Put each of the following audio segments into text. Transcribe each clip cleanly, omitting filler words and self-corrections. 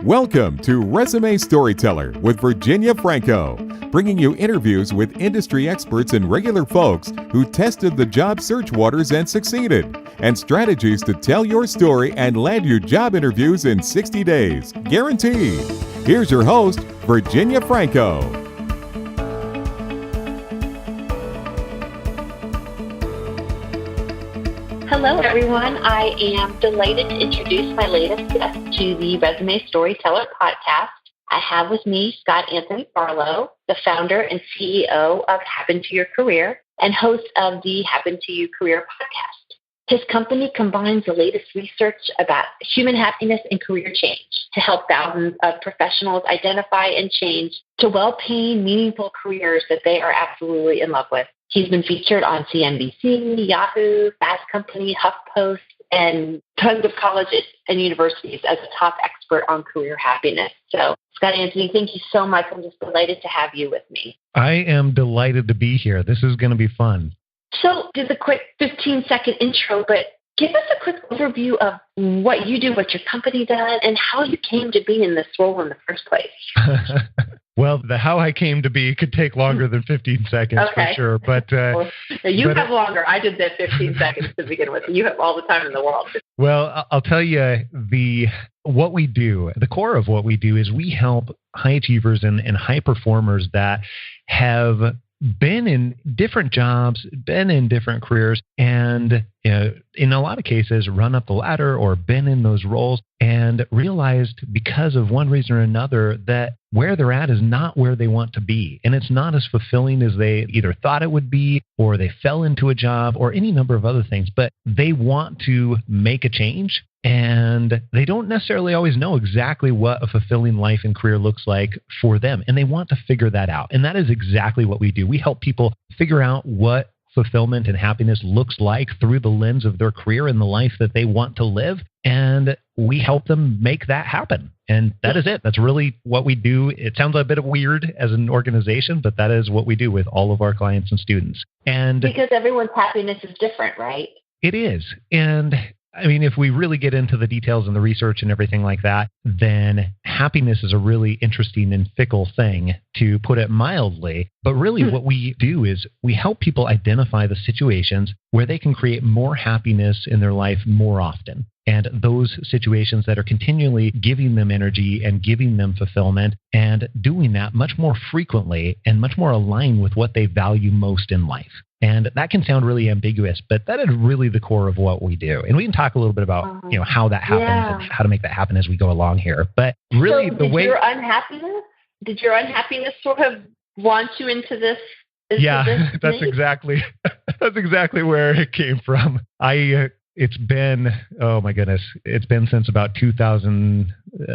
Welcome to Resume Storyteller with Virginia Franco, bringing you interviews with industry experts and regular folks who tested the job search waters and succeeded, and strategies to tell your story and land you job interviews in 60 days, guaranteed. Here's your host, Virginia Franco. Hello, everyone. I am delighted to introduce my latest guest to the Resume Storyteller podcast. I have with me Scott Anthony Barlow, the founder and CEO of HappentoYourCareer and host of the HappentoYourCareer podcast. His company combines the latest research about human happiness and career change to help thousands of professionals identify and change to well-paying, meaningful careers that they are absolutely in love with. He's been featured on CNBC, Yahoo, Fast Company, HuffPost, and tons of colleges and universities as a top expert on career happiness. So, Scott Anthony, thank you so much. I'm just delighted to have you with me. I am delighted to be here. This is going to be fun. So, just a quick 15-second intro, but give us a quick overview of what you do, what your company does, and how you came to be in this role in the first place. Well, the how I came to be could take longer than 15 seconds for sure. But you have longer. I did that 15 seconds to begin with. You have all the time in the world. Well, I'll tell you, what we do, the core of what we do is we help high achievers and high performers that have been in different jobs, been in different careers, and in a lot of cases run up the ladder or been in those roles and realized because of one reason or another that where they're at is not where they want to be. And it's not as fulfilling as they either thought it would be, or they fell into a job, or any number of other things. But they want to make a change, and they don't necessarily always know exactly what a fulfilling life and career looks like for them. And they want to figure that out. And that is exactly what we do. We help people figure out what fulfillment and happiness looks like through the lens of their career and the life that they want to live. And we help them make that happen. And that is it. That's really what we do. It sounds a bit weird as an organization, but that is what we do with all of our clients and students. And because everyone's happiness is different, right? It is. And I mean, if we really get into the details and the research and everything like that, then happiness is a really interesting and fickle thing, to put it mildly. But really what we do is we help people identify the situations where they can create more happiness in their life more often. And those situations that are continually giving them energy and giving them fulfillment, and doing that much more frequently and much more aligned with what they value most in life. And that can sound really ambiguous, but that is really the core of what we do. And we can talk a little bit about how that happens and how to make that happen as we go along here. But really, so did your unhappiness sort of launch you into this? That's exactly where it came from. It's been, oh my goodness, it's been since about 2000,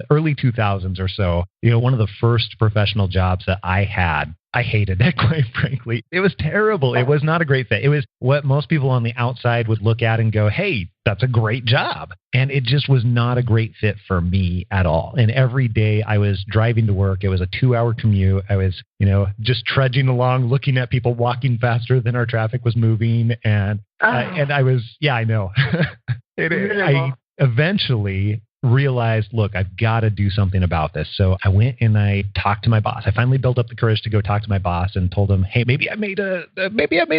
early 2000s or so. One of the first professional jobs that I had, I hated it, quite frankly. It was terrible. It was not a great fit. It was what most people on the outside would look at and go, hey, that's a great job. And it just was not a great fit for me at all. And every day I was driving to work. It was a 2-hour commute. I was, just trudging along, looking at people walking faster than our traffic was moving. And I was, I know. I eventually realized, look, I've got to do something about this. So I went and I talked to my boss. I finally built up the courage to go talk to my boss and told him, hey, maybe I made a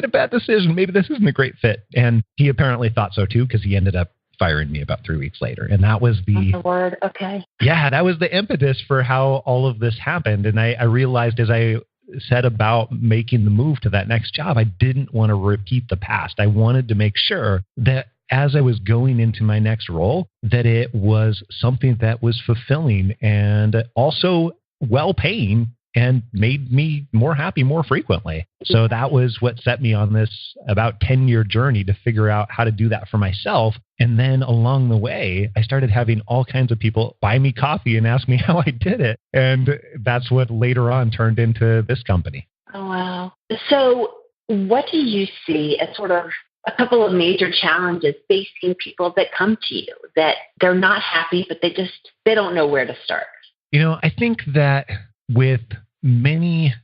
bad decision. Maybe this isn't a great fit. And he apparently thought so too, because he ended up firing me about 3 weeks later. And that was the word. Okay. Yeah, that was the impetus for how all of this happened. And I realized as I set about making the move to that next job, I didn't want to repeat the past. I wanted to make sure that as I was going into my next role, that it was something that was fulfilling and also well-paying and made me more happy more frequently. So that was what set me on this about 10-year journey to figure out how to do that for myself. And then along the way, I started having all kinds of people buy me coffee and ask me how I did it. And that's what later on turned into this company. Oh, wow. So what do you see as sort of a couple of major challenges facing people that come to you, that they're not happy, but they don't know where to start? I think that with many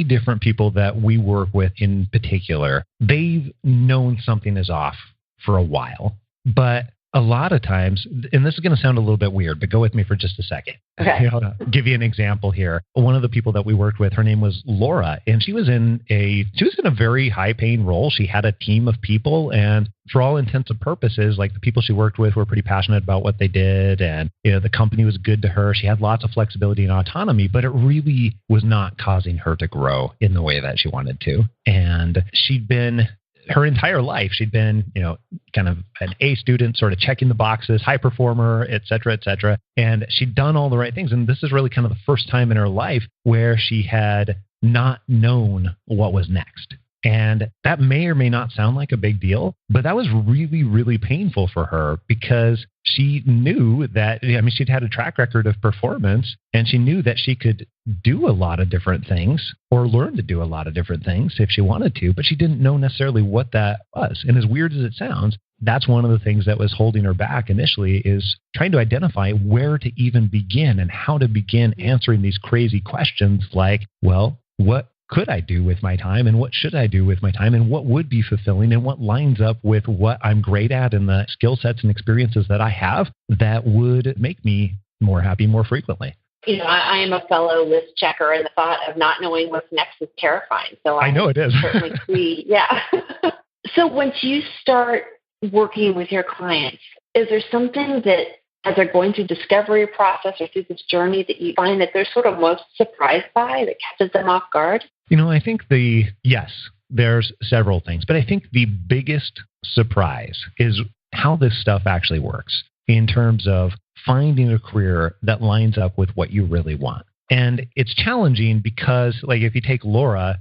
different people that we work with in particular, they've known something is off for a while, but a lot of times, and this is going to sound a little bit weird, but go with me for just a second. Okay. I'll give you an example here. One of the people that we worked with, her name was Laura, and she was in a very high paying role. She had a team of people, and for all intents and purposes, like the people she worked with were pretty passionate about what they did, and the company was good to her. She had lots of flexibility and autonomy, but it really was not causing her to grow in the way that she wanted to. And her entire life, she'd been, kind of an A student, sort of checking the boxes, high performer, et cetera, et cetera. And she'd done all the right things. And this is really kind of the first time in her life where she had not known what was next. And that may or may not sound like a big deal, but that was really, really painful for her because she knew that, she'd had a track record of performance and she knew that she could do a lot of different things or learn to do a lot of different things if she wanted to, but she didn't know necessarily what that was. And as weird as it sounds, that's one of the things that was holding her back initially, is trying to identify where to even begin and how to begin answering these crazy questions like, well, what could I do with my time, and what should I do with my time, and what would be fulfilling, and what lines up with what I'm great at and the skill sets and experiences that I have that would make me more happy more frequently. I am a fellow list checker, and the thought of not knowing what's next is terrifying. So I know it is. Certainly see, yeah. So once you start working with your clients, is there something that, as they're going through the discovery process or through this journey, that you find that they're sort of most surprised by, that catches them off guard? I think yes, there's several things, but I think the biggest surprise is how this stuff actually works in terms of finding a career that lines up with what you really want. And it's challenging because, like, if you take Laura,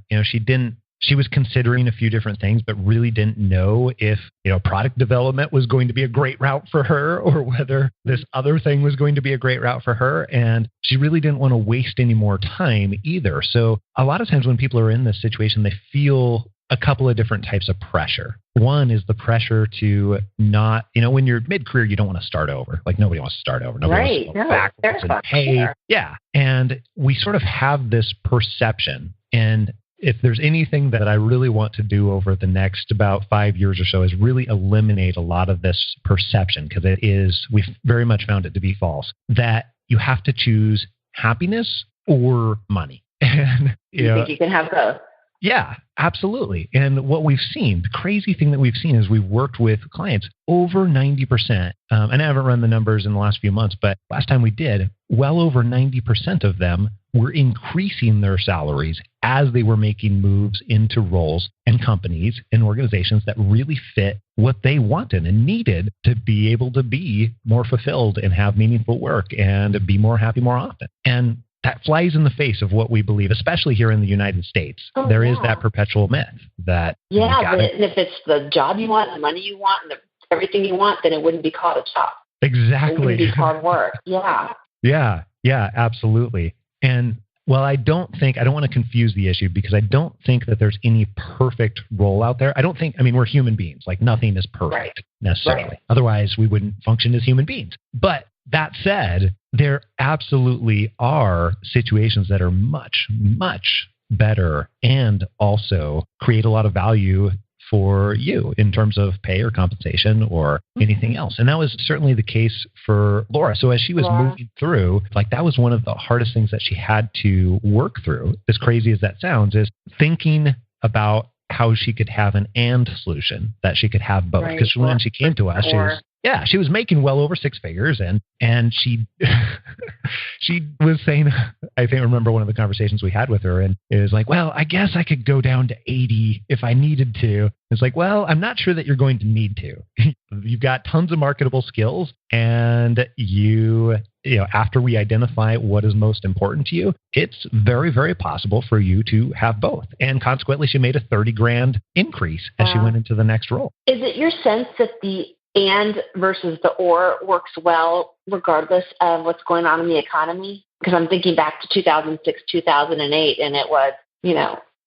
she was considering a few different things, but really didn't know if, product development was going to be a great route for her or whether this other thing was going to be a great route for her. And she really didn't want to waste any more time either. So a lot of times when people are in this situation, they feel a couple of different types of pressure. One is the pressure to not, when you're mid-career, you don't want to start over. Like, nobody wants to start over. Nobody wants to go backwards and pay. Sure. Yeah. And we sort of have this perception. And if there's anything that I really want to do over the next about 5 years or so, is really eliminate a lot of this perception, because we've very much found it to be false, that you have to choose happiness or money. And you think you can have both? Yeah, absolutely. And what we've seen, the crazy thing that we've seen is we've worked with clients over 90%. And I haven't run the numbers in the last few months, but last time we did, well over 90% of them were increasing their salaries as they were making moves into roles and companies and organizations that really fit what they wanted and needed to be able to be more fulfilled and have meaningful work and be more happy more often. And that flies in the face of what we believe, especially here in the United States. There is that perpetual myth that... Yeah, and if it's the job you want, the money you want, and everything you want, then it wouldn't be called a job. Exactly. It wouldn't be hard work. Yeah. Yeah, absolutely. And well, I don't want to confuse the issue, because I don't think that there's any perfect role out there. We're human beings. Like, nothing is perfect necessarily. Right. Otherwise, we wouldn't function as human beings. But that said, there absolutely are situations that are much, much better and also create a lot of value for you in terms of pay or compensation or anything else. And that was certainly the case for Laura. So as she was moving through, that was one of the hardest things that she had to work through, as crazy as that sounds, is thinking about how she could have an and solution, that she could have both. Because when she came to us, she was making well over six figures, and she she was saying, I remember one of the conversations we had with her, and it was like, well, I guess I could go down to 80 if I needed to. It's like, well, I'm not sure that you're going to need to. You've got tons of marketable skills, and after we identify what is most important to you, it's very, very possible for you to have both. And consequently, she made a $30,000 increase as she went into the next role. Is it your sense that the and versus the or works well regardless of what's going on in the economy? Because I'm thinking back to 2006, 2008, and it was,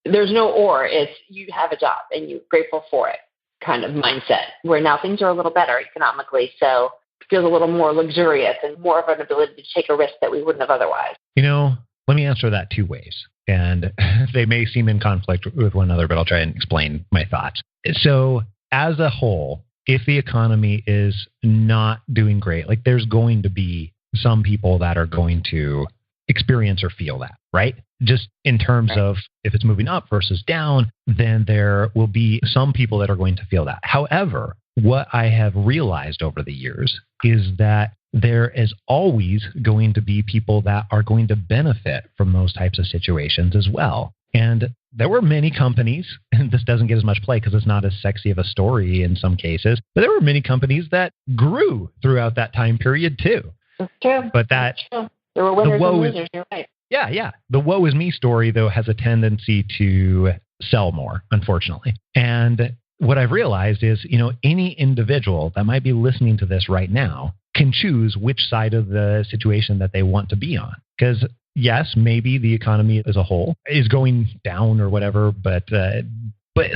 there's no or. It's you have a job and you're grateful for it kind of mindset, where now things are a little better economically. So it feels a little more luxurious and more of an ability to take a risk that we wouldn't have otherwise. Let me answer that two ways. And they may seem in conflict with one another, but I'll try and explain my thoughts. So as a whole, if the economy is not doing great, like there's going to be some people that are going to experience or feel that, right? Just in terms of if it's moving up versus down, then there will be some people that are going to feel that. However, what I have realized over the years is that there is always going to be people that are going to benefit from those types of situations as well. And there were many companies, and this doesn't get as much play because it's not as sexy of a story in some cases, but there were many companies that grew throughout that time period too. That's true. But That's true. There were winners and losers, you're right. Yeah. The woe is me story, though, has a tendency to sell more, unfortunately. And what I've realized is, any individual that might be listening to this right now can choose which side of the situation that they want to be on. Because yes, maybe the economy as a whole is going down or whatever, but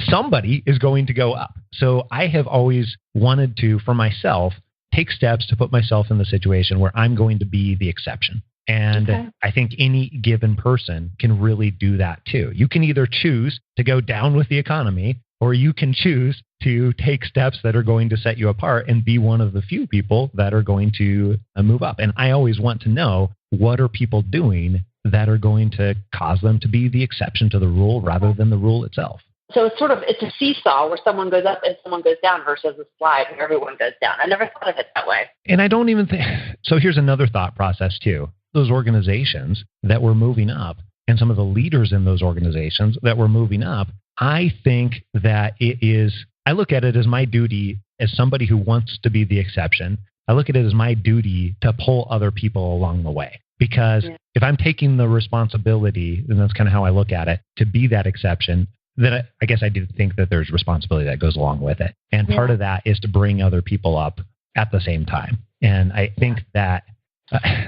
somebody is going to go up. So I have always wanted to, for myself, take steps to put myself in the situation where I'm going to be the exception. And I think any given person can really do that too. You can either choose to go down with the economy, or you can choose to take steps that are going to set you apart and be one of the few people that are going to move up. And I always want to know, what are people doing that are going to cause them to be the exception to the rule rather than the rule itself? So it's a seesaw where someone goes up and someone goes down versus a slide where everyone goes down. I never thought of it that way. And I don't even think, so here's another thought process too. Those organizations that were moving up and some of the leaders in those organizations that were moving up, I think that I look at it as my duty as somebody who wants to be the exception. I look at it as my duty to pull other people along the way. Because if I'm taking the responsibility, and that's kind of how I look at it, to be that exception, then I guess I do think that there's responsibility that goes along with it. And part of that is to bring other people up at the same time. And I think that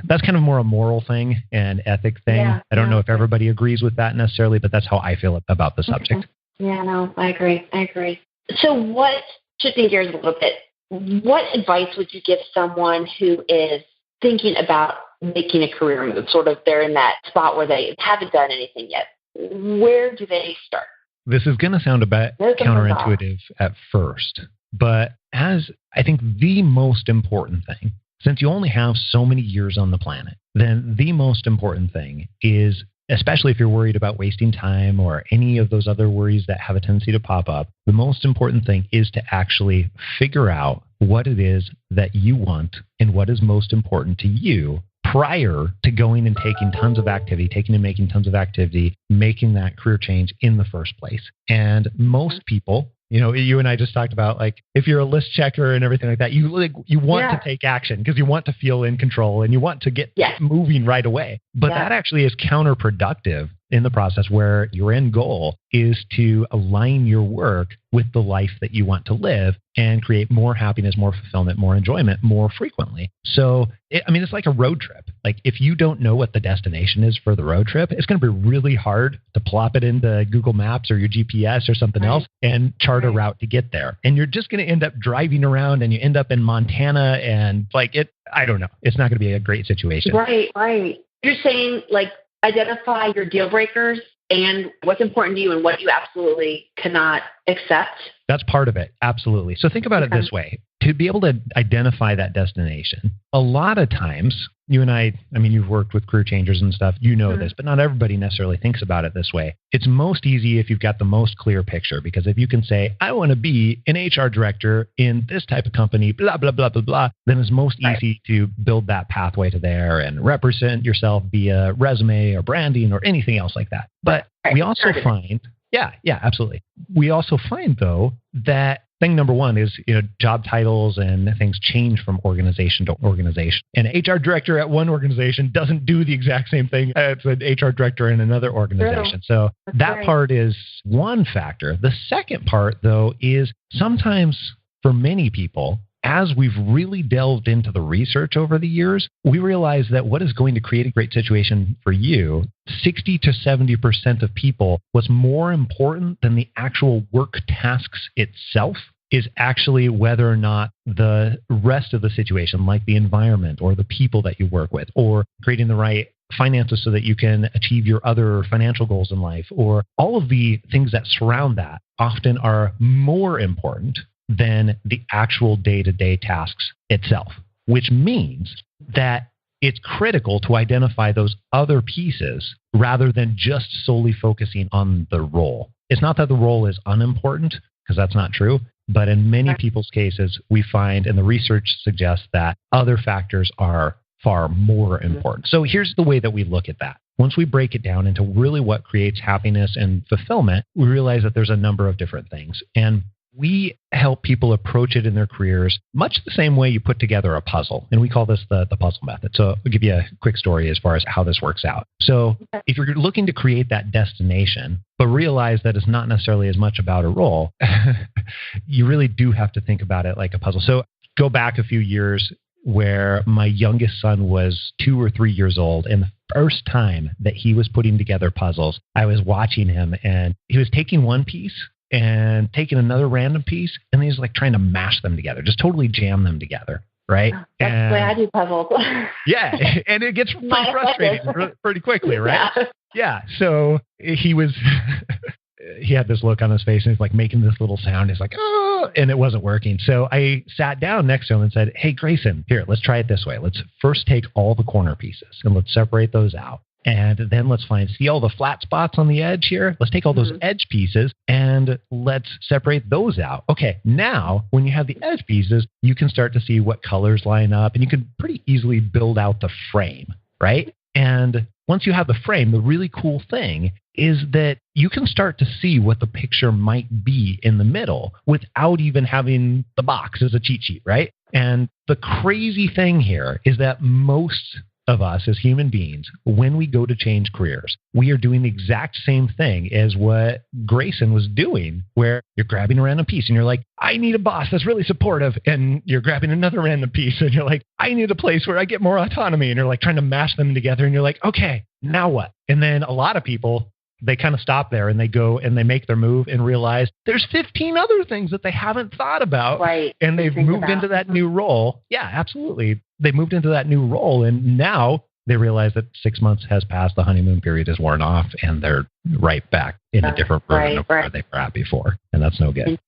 that's kind of more a moral thing and ethic thing. I don't know if everybody agrees with that necessarily, but that's how I feel about the subject. Yeah, no, I agree. So shifting gears a little bit, what advice would you give someone who is thinking about making a career move? Sort of they're in that spot where they haven't done anything yet. Where do they start? This is going to sound a bit counterintuitive at first, but as I think the most important thing, since you only have so many years on the planet, then the most important thing is, especially if you're worried about wasting time or any of those other worries that have a tendency to pop up, the most important thing is to actually figure out what it is that you want and what is most important to you prior to going and taking tons of activity, making tons of activity, making that career change in the first place. And most people, you and I just talked about, like, if you're a list checker and everything like that, you want to take action because you want to feel in control and you want to get moving right away. But that actually is counterproductive in the process, where your end goal is to align your work with the life that you want to live and create more happiness, more fulfillment, more enjoyment, more frequently. So, it's like a road trip. Like, if you don't know what the destination is for the road trip, it's going to be really hard to plop it into Google Maps or your GPS or something else and chart a route to get there. And you're just going to end up driving around and you end up in Montana and I don't know. It's not going to be a great situation. Right. You're saying, identify your deal breakers and what's important to you and what you absolutely cannot accept. That's part of it. Absolutely. So think about it this way. To be able to identify that destination, a lot of times, you and you've worked with career changers and stuff, this, but not everybody necessarily thinks about it this way. It's most easy if you've got the most clear picture, because if you can say, I want to be an HR director in this type of company, blah, blah, blah, blah, blah, then it's most easy to build that pathway to there and represent yourself via resume or branding or anything else like that. But we also find, absolutely. We also find, though, that thing number one is, job titles and things change from organization to organization. An HR director at one organization doesn't do the exact same thing as an HR director in another organization. So that part is one factor. The second part, though, is sometimes for many people, as we've really delved into the research over the years, we realize that what is going to create a great situation for you, 60 to 70% of people, what's more important than the actual work tasks itself is actually whether or not the rest of the situation, like the environment or the people that you work with, or creating the right finances so that you can achieve your other financial goals in life, or all of the things that surround that often are more important than the actual day-to-day tasks itself, which means that it's critical to identify those other pieces rather than just solely focusing on the role. It's not that the role is unimportant, because that's not true. But in many people's cases, we find, and the research suggests, that other factors are far more important. So here's the way that we look at that. Once we break it down into really what creates happiness and fulfillment, we realize that there's a number of different things. And we help people approach it in their careers much the same way you put together a puzzle. And we call this the puzzle method. So I'll give you a quick story as far as how this works out. So if you're looking to create that destination, but realize that it's not necessarily as much about a role, you really do have to think about it like a puzzle. So go back a few years where my youngest son was 2 or 3 years old. And the first time that he was putting together puzzles, I was watching him and he was taking one piece and taking another random piece, and he's like trying to mash them together, just totally jam them together, right? That's the way I do puzzles. Yeah, and it gets pretty frustrating pretty quickly, right? Yeah. So he had this look on his face, and he's like making this little sound. He's like, oh, and it wasn't working. So I sat down next to him and said, hey, Grayson, here, let's try it this way. Let's first take all the corner pieces and let's separate those out. And then let's see all the flat spots on the edge here? Let's take all those edge pieces and let's separate those out. Okay, now when you have the edge pieces, you can start to see what colors line up, and you can pretty easily build out the frame, right? And once you have the frame, the really cool thing is that you can start to see what the picture might be in the middle without even having the box as a cheat sheet, right? And the crazy thing here is that most of us as human beings, when we go to change careers, we are doing the exact same thing as what Grayson was doing, where you're grabbing a random piece and you're like, I need a boss that's really supportive. And you're grabbing another random piece and you're like, I need a place where I get more autonomy. And you're like trying to mash them together. And you're like, okay, now what? And then a lot of people, they kind of stop there and they go and they make their move and realize there's 15 other things that they haven't thought about. Right. And they've moved into that new role. Yeah, absolutely. They moved into that new role. And now they realize that 6 months has passed, the honeymoon period is worn off, and they're right back in a different version of where they were at before. And that's no good.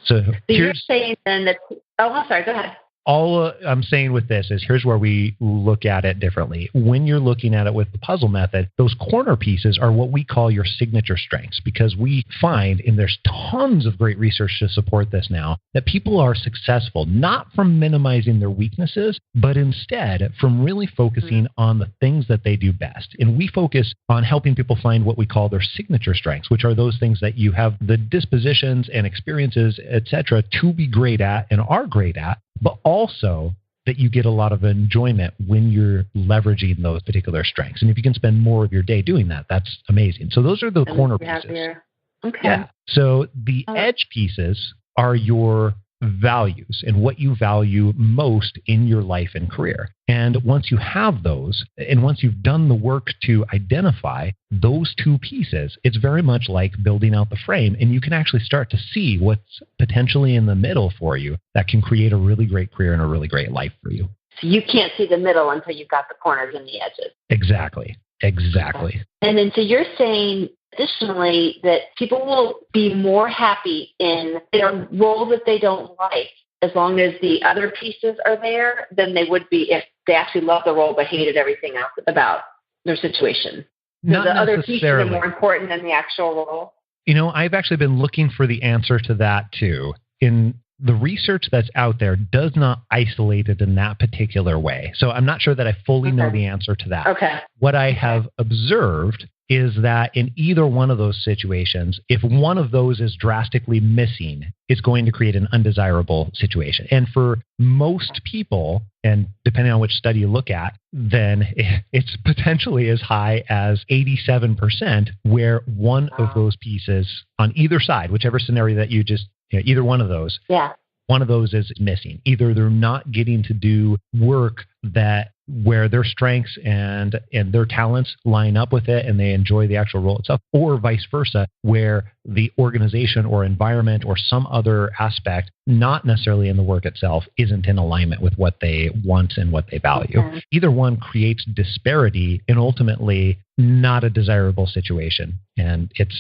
So you're saying then that, I'm sorry, go ahead. All I'm saying with this is here's where we look at it differently. When you're looking at it with the puzzle method, those corner pieces are what we call your signature strengths, because we find, and there's tons of great research to support this now, that people are successful not from minimizing their weaknesses, but instead from really focusing on the things that they do best. And we focus on helping people find what we call their signature strengths, which are those things that you have the dispositions and experiences, etc., to be great at and are great at, but also that you get a lot of enjoyment when you're leveraging those particular strengths. And if you can spend more of your day doing that, that's amazing. So those are the corner pieces. Okay. Yeah. So the edge pieces are your values and what you value most in your life and career. And once you have those, and once you've done the work to identify those two pieces, it's very much like building out the frame, and you can actually start to see what's potentially in the middle for you that can create a really great career and a really great life for you. So you can't see the middle until you've got the corners and the edges. Exactly. And then so you're saying additionally that people will be more happy in their role that they don't like as long as the other pieces are there than they would be if they actually love the role but hated everything else about their situation. Not the other pieces are necessarily more important than the actual role. You know, I've actually been looking for the answer to that too. In the research that's out there does not isolate it in that particular way. So I'm not sure that I fully know the answer to that. Okay. What I have observed is that in either one of those situations, if one of those is drastically missing, it's going to create an undesirable situation. And for most people, and depending on which study you look at, then it's potentially as high as 87% where one of those pieces on either side, whichever scenario that you just, either one of those. Yeah. One of those is missing. Either they're not getting to do work that where their strengths and their talents line up with it and they enjoy the actual role itself, or vice versa, where the organization or environment or some other aspect, not necessarily in the work itself, isn't in alignment with what they want and what they value. Okay. Either one creates disparity and ultimately not a desirable situation. And it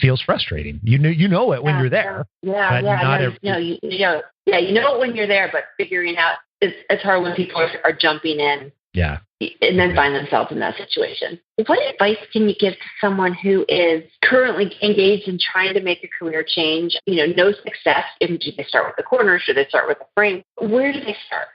feels frustrating. You know it when you're there. You know it when you're there, but figuring out it's hard when people are jumping in. Yeah. And then find themselves in that situation. What advice can you give to someone who is currently engaged in trying to make a career change? No success. Do they start with the corner? Should they start with the frame? Where do they start?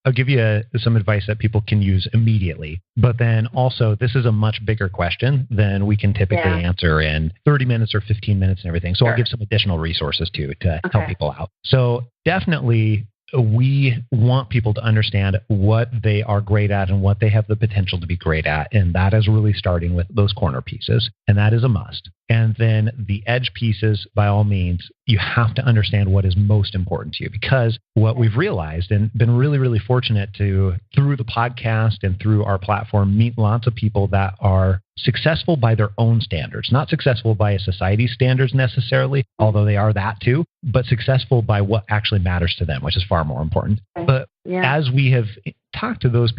I'll give you some advice that people can use immediately. But then also, this is a much bigger question than we can typically answer in 30 minutes or 15 minutes and everything. So I'll give some additional resources too to help people out. So definitely, we want people to understand what they are great at and what they have the potential to be great at. And that is really starting with those corner pieces. And that is a must. And then the edge pieces, by all means, you have to understand what is most important to you, because what we've realized and been really, really fortunate to, through the podcast and through our platform, meet lots of people that are successful by their own standards, not successful by a society's standards necessarily, although they are that too, but successful by what actually matters to them, which is far more important. But as we have talked to those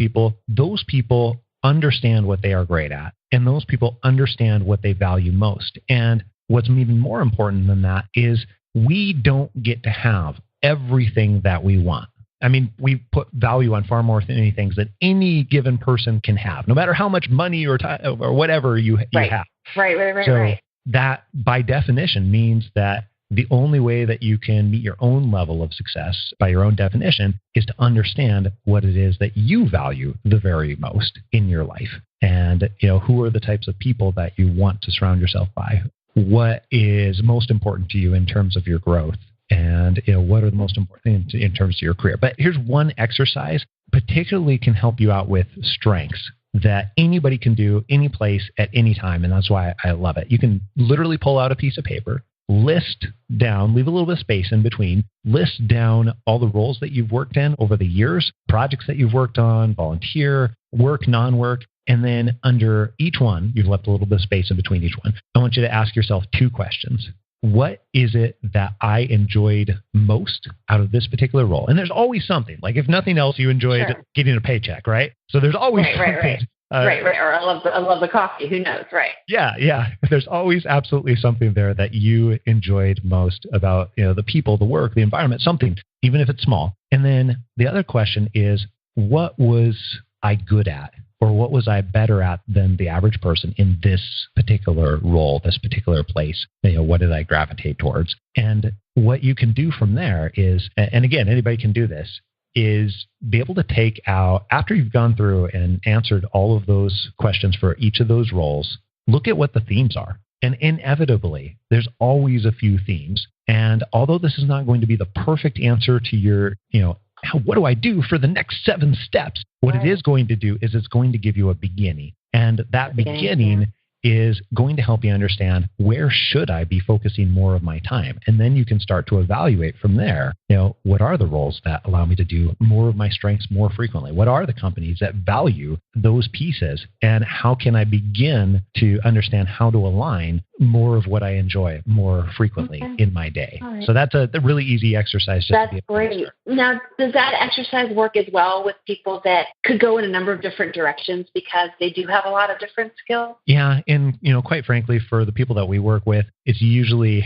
people understand what they are great at, and those people understand what they value most. And what's even more important than that is we don't get to have everything that we want. I mean, we put value on far more many things than any given person can have, no matter how much money or time or whatever you have. Right. That, by definition, means that the only way that you can meet your own level of success, by your own definition, is to understand what it is that you value the very most in your life. And, who are the types of people that you want to surround yourself by? What is most important to you in terms of your growth? And, what are the most important things in terms of your career? But here's one exercise particularly can help you out with strengths that anybody can do any place at any time. And that's why I love it. You can literally pull out a piece of paper, list down, leave a little bit of space in between, list down all the roles that you've worked in over the years, projects that you've worked on, volunteer, work, non-work, and then under each one, you've left a little bit of space in between each one. I want you to ask yourself two questions. What is it that I enjoyed most out of this particular role? And there's always something. Like, if nothing else, you enjoyed getting a paycheck, right? So there's always something. Right. Or I love the coffee. Who knows? Right. Yeah. There's always absolutely something there that you enjoyed most about, the people, the work, the environment, something, even if it's small. And then the other question is, what was I good at? Or what was I better at than the average person in this particular role, this particular place? What did I gravitate towards? And what you can do from there is, and again, anybody can do this, is be able to take out, after you've gone through and answered all of those questions for each of those roles, look at what the themes are. And inevitably, there's always a few themes. And although this is not going to be the perfect answer to your, what do I do for the next 7 steps? What it is going to do is it's going to give you a beginning. And that beginning is going to help you understand, where should I be focusing more of my time? And then you can start to evaluate from there, what are the roles that allow me to do more of my strengths more frequently? What are the companies that value those pieces? And how can I begin to understand how to align more of what I enjoy more frequently in my day? Right. So that's a really easy exercise. That's great. Now, does that exercise work as well with people that could go in a number of different directions because they do have a lot of different skills? Yeah. And, quite frankly, for the people that we work with, it's usually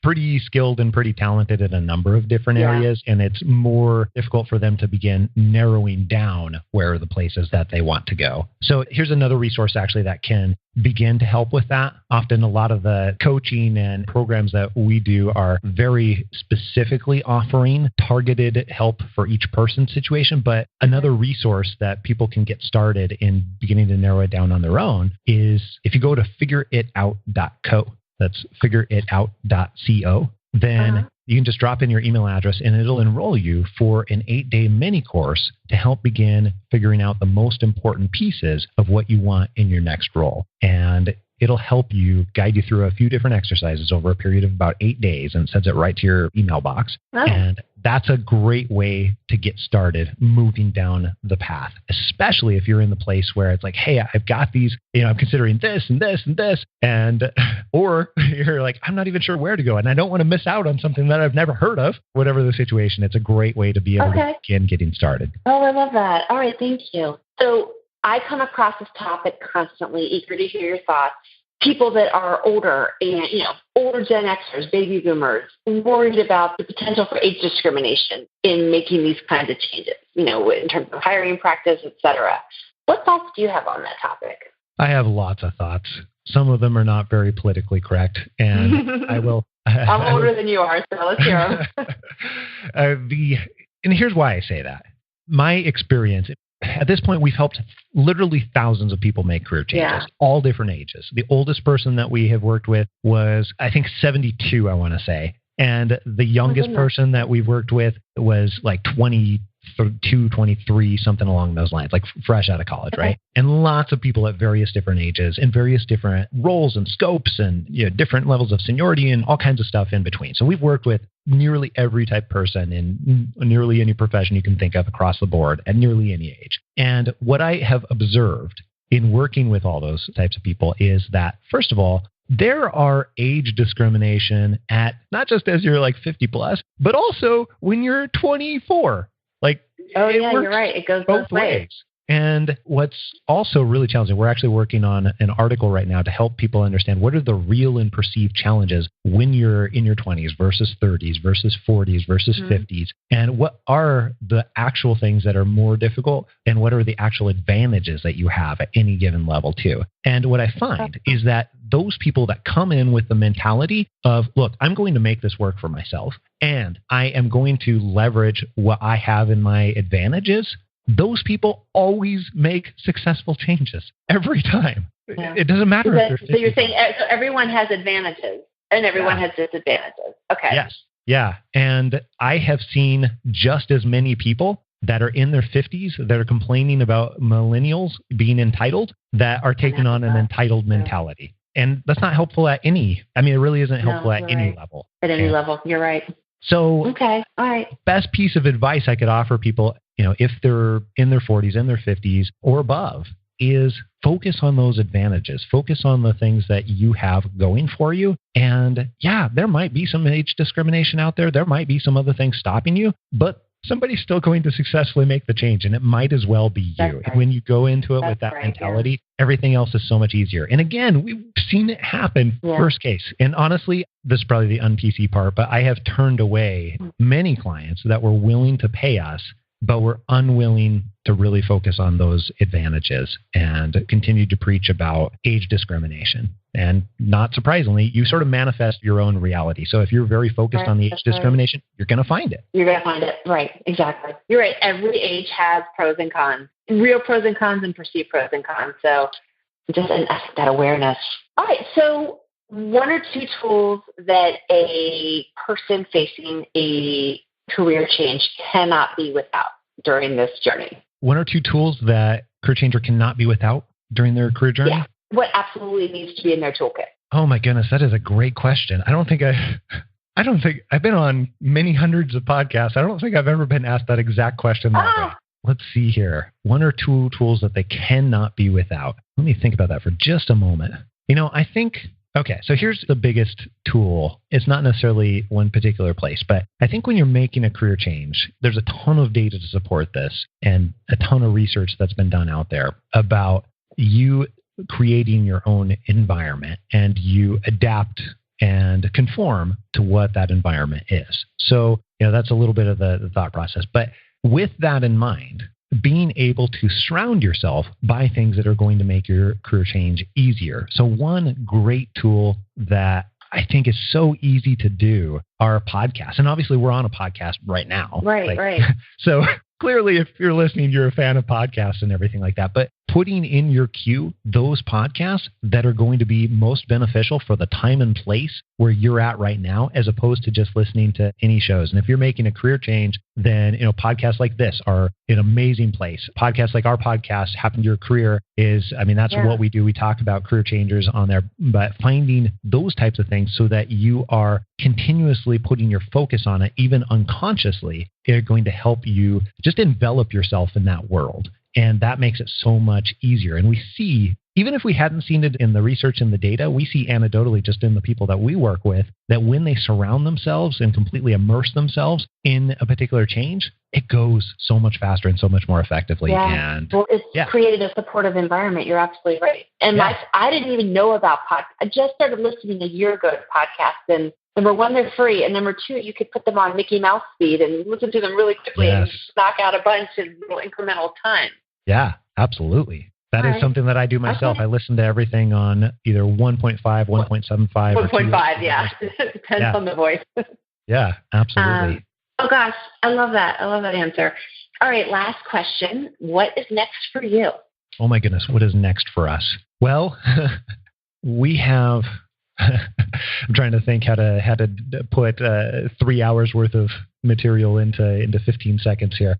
pretty skilled and pretty talented in a number of different areas. And it's more difficult for them to begin narrowing down where are the places that they want to go. So here's another resource actually that can begin to help with that. Often a lot of the coaching and programs that we do are very specifically offering targeted help for each person's situation. But another resource that people can get started in beginning to narrow it down on their own is if you go to figureitout.co, that's figureitout.co, then you can just drop in your email address and it'll enroll you for an 8-day mini course to help begin figuring out the most important pieces of what you want in your next role. And it'll help you guide you through a few different exercises over a period of about 8 days and sends it right to your email box. Oh. And that's a great way to get started moving down the path, especially if you're in the place where it's like, hey, I've got these, I'm considering this and this and this. Or you're like, I'm not even sure where to go. And I don't want to miss out on something that I've never heard of. Whatever the situation, it's a great way to be able to begin getting started. Oh, I love that. All right. Thank you. So I come across this topic constantly, eager to hear your thoughts. People that are older and, older Gen Xers, baby boomers, worried about the potential for age discrimination in making these kinds of changes, in terms of hiring practice, et cetera. What thoughts do you have on that topic? I have lots of thoughts. Some of them are not very politically correct, and I will. I'm older than you are, so let's hear them. And here's why I say that. My experience, at this point, we've helped literally thousands of people make career changes, all different ages. The oldest person that we have worked with was, I think, 72, I want to say. And the youngest person that we've worked with was like 22, 23, something along those lines, like fresh out of college, right? And lots of people at various different ages and various different roles and scopes and different levels of seniority and all kinds of stuff in between. So we've worked with nearly every type of person in nearly any profession you can think of across the board at nearly any age. And what I have observed in working with all those types of people is that, first of all, there are age discrimination at not just as you're like 50 plus, but also when you're 24. You're right. It goes both ways. And what's also really challenging, we're actually working on an article right now to help people understand what are the real and perceived challenges when you're in your 20s versus 30s versus 40s versus 50s. And what are the actual things that are more difficult and what are the actual advantages that you have at any given level too. And what I find is that those people that come in with the mentality of, look, I'm going to make this work for myself and I am going to leverage what I have in my advantages, those people always make successful changes every time. Yeah. It doesn't matter if they're 50. So you're saying so everyone has advantages and everyone has disadvantages. Okay. Yes. Yeah. And I have seen just as many people that are in their 50s that are complaining about millennials being entitled that are taking on an entitled mentality. And that's not helpful at any, it really isn't helpful at any level. At any level. You're right. So, okay. All right. Best piece of advice I could offer people, if they're in their 40s, in their 50s or above, is focus on those advantages. Focus on the things that you have going for you. And there might be some age discrimination out there. There might be some other things stopping you, but somebody's still going to successfully make the change, and it might as well be you. Right. And when you go into it with that mentality, everything else is so much easier. And again, we've seen it happen worst case. And honestly, this is probably the un-PC part, but I have turned away many clients that were willing to pay us, but were unwilling to really focus on those advantages and continue to preach about age discrimination. And not surprisingly, you sort of manifest your own reality. So if you're very focused on the age discrimination, you're going to find it. You're going to find it. Right. Exactly. You're right. Every age has pros and cons, real pros and cons and perceived pros and cons. So just that awareness. All right. So one or two tools that a person facing a career change cannot be without during this journey. One or two tools that career changer cannot be without during their career journey? Yeah. What absolutely needs to be in their toolkit? Oh my goodness, that is a great question. I don't think I've been on many hundreds of podcasts. I don't think I've ever been asked that exact question that way. Let's see here. One or two tools that they cannot be without. Let me think about that for just a moment. Okay, so here's the biggest tool. It's not necessarily one particular place, but I think when you're making a career change, there's a ton of data to support this and a ton of research that's been done out there about you creating your own environment and you adapt and conform to what that environment is. So, that's a little bit of the thought process. But with that in mind, being able to surround yourself by things that are going to make your career change easier. So one great tool that I think is so easy to do are podcasts. And obviously we're on a podcast right now. Right. So clearly if you're listening, you're a fan of podcasts and everything like that. But putting in your queue those podcasts that are going to be most beneficial for the time and place where you're at right now, as opposed to just listening to any shows. And if you're making a career change, then podcasts like this are an amazing place. Podcasts like our podcast, Happen to Your Career, that's what we do. We talk about career changers on there, but finding those types of things so that you are continuously putting your focus on it, even unconsciously, are going to help you just envelop yourself in that world. And that makes it so much easier. And we see, even if we hadn't seen it in the research and the data, we see anecdotally just in the people that we work with, that when they surround themselves and completely immerse themselves in a particular change, it goes so much faster and so much more effectively. Yeah. And it's created a supportive environment. You're absolutely right. And I didn't even know about podcasts. I just started listening a year ago to podcasts, and number one, they're free. And number two, you could put them on Mickey Mouse speed and listen to them really quickly and knock out a bunch in little incremental time. Yeah, absolutely. That is something that I do myself. I listen to everything on either 1.5, 1.75, 1.5, yeah. Depends on the voice. Yeah, absolutely. Oh, gosh. I love that. I love that answer. All right, last question. What is next for you? Oh, my goodness. What is next for us? Well, we have... I'm trying to think how to put 3 hours worth of material into 15 seconds here.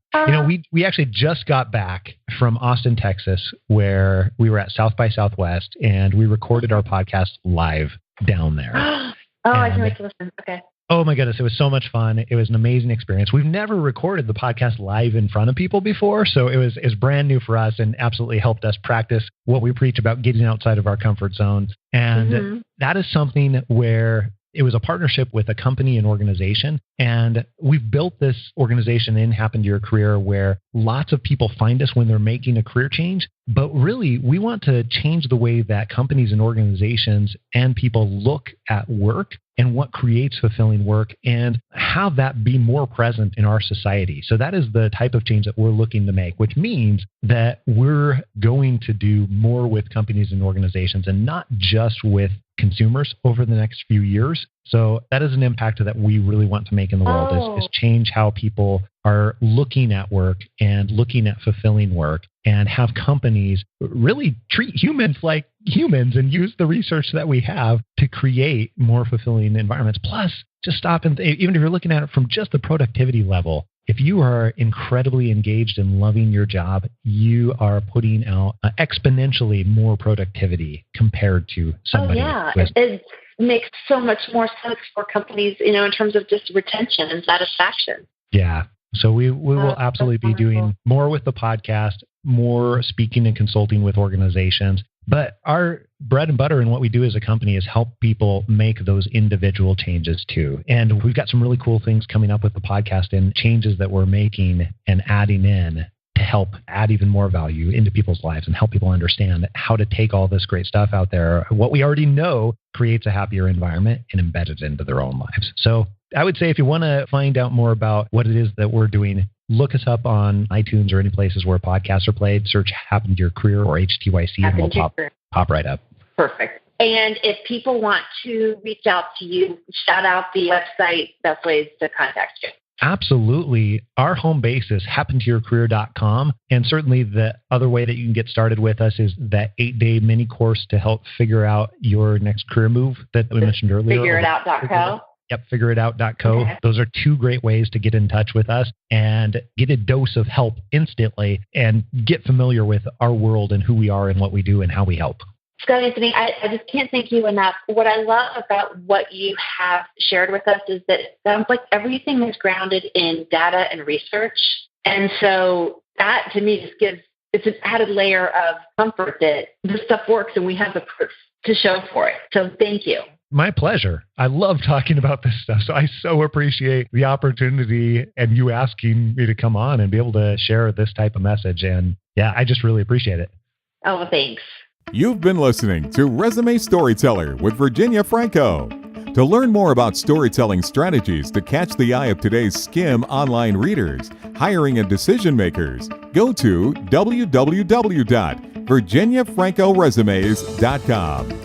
We actually just got back from Austin, Texas, where we were at South by Southwest, and we recorded our podcast live down there. I can't wait to listen. Okay. Oh my goodness, it was so much fun. It was an amazing experience. We've never recorded the podcast live in front of people before, so it was brand new for us and absolutely helped us practice what we preach about getting outside of our comfort zones. And that is something where it was a partnership with a company and organization. And we've built this organization in Happen to Your Career where lots of people find us when they're making a career change. But really, we want to change the way that companies and organizations and people look at work and what creates fulfilling work and have that be more present in our society. So that is the type of change that we're looking to make, which means that we're going to do more with companies and organizations and not just with consumers over the next few years. So that is an impact that we really want to make in the world is change how people are looking at work and looking at fulfilling work, and have companies really treat humans like humans and use the research that we have to create more fulfilling environments. Plus, just stop and even if you're looking at it from just the productivity level, if you are incredibly engaged and loving your job, you are putting out exponentially more productivity compared to somebody. It makes so much more sense for companies, in terms of just retention and satisfaction. Yeah. So we will absolutely be doing more with the podcast, more speaking and consulting with organizations. But our bread and butter and what we do as a company is help people make those individual changes too. And we've got some really cool things coming up with the podcast and changes that we're making and adding in to help add even more value into people's lives and help people understand how to take all this great stuff out there, what we already know creates a happier environment, and embed it into their own lives. So I would say if you want to find out more about what it is that we're doing, look us up on iTunes or any places where podcasts are played. Search Happen to Your Career or HTYC and we'll pop right up. Perfect. And if people want to reach out to you, shout out the website, best ways to contact you. Absolutely. Our home base is HappentoYourCareer.com. And certainly the other way that you can get started with us is that 8-day mini course to help figure out your next career move that we mentioned earlier. FigureItout.co. Yep, FigureItout.co. Okay. Those are 2 great ways to get in touch with us and get a dose of help instantly and get familiar with our world and who we are and what we do and how we help. Scott Anthony, I just can't thank you enough. What I love about what you have shared with us is that it sounds like everything is grounded in data and research. And so that to me just it's an added layer of comfort that this stuff works and we have the proof to show for it. So thank you. My pleasure. I love talking about this stuff. So I so appreciate the opportunity and you asking me to come on and be able to share this type of message. And yeah, I just really appreciate it. Oh, thanks. You've been listening to Resume Storyteller with Virginia Franco. To learn more about storytelling strategies to catch the eye of today's skim online readers, hiring and decision makers, go to www.virginiafrancoresumes.com.